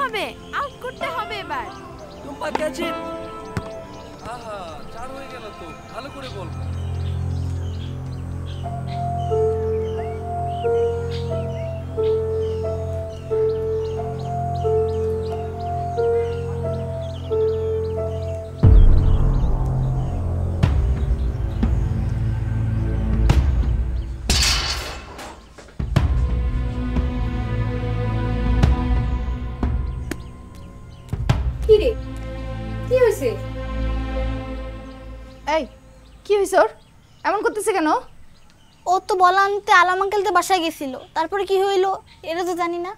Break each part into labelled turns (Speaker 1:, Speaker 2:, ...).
Speaker 1: হবে, আউট করতে হবে এবার।
Speaker 2: টুম্পা ক্যাচ ইট। আহা, 4 হয়ে গেল তো, ভালো করে বল।
Speaker 3: কি হয়েছে? এই কি হয়েছে ওর? এমন করতেছে কেন?
Speaker 4: ও তো বলা আনতে আলাম আঙ্কেলদের বাসায় গেছিল, তারপরে কি হইলো এটা তো জানি না।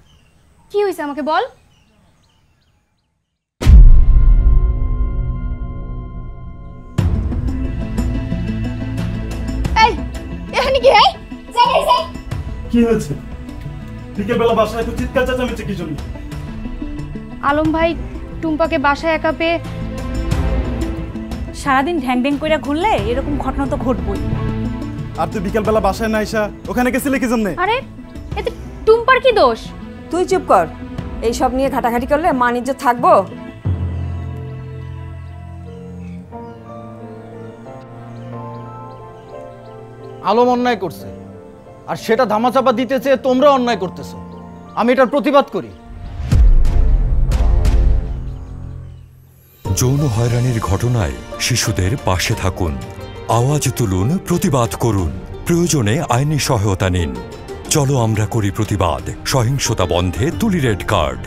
Speaker 3: কি হয়েছে আমাকে বল। এই এখানে কি?
Speaker 5: কি হয়েছে? বিকেলবেলা বাসায় তো চিৎকার চেঁচামেচি কি জন্য?
Speaker 3: আলম ভাই টুম্পাকে বাসায় একা পেয়ে
Speaker 6: সারাদিন ঢ্যাং ঢ্যাং করে ঘুরলে এরকম ঘটনা তো ঘটবই।
Speaker 5: আর তুই বিকেলবেলা বাসায় না আইসা ওখানে গেছিলি কি জন্য?
Speaker 3: আরে এতে টুম্পার কি দোষ?
Speaker 7: তুই চুপ কর। এই সব নিয়ে ঘাটাঘাটি করলে মান ইজ্জত থাকবো?
Speaker 8: আলম অন্যায় করছে, আর সেটা ধামাচাপা দিতে চেয়ে তোমরা অন্যায় করতেছো। আমি এটার প্রতিবাদ করি।
Speaker 9: যৌন হয়রানির ঘটনায় শিশুদের পাশে থাকুন, আওয়াজ তুলুন, প্রতিবাদ করুন, প্রয়োজনে আইনি সহায়তা নিন। চলো আমরা করি প্রতিবাদ, সহিংসতা বন্ধে তুলি রেড কার্ড।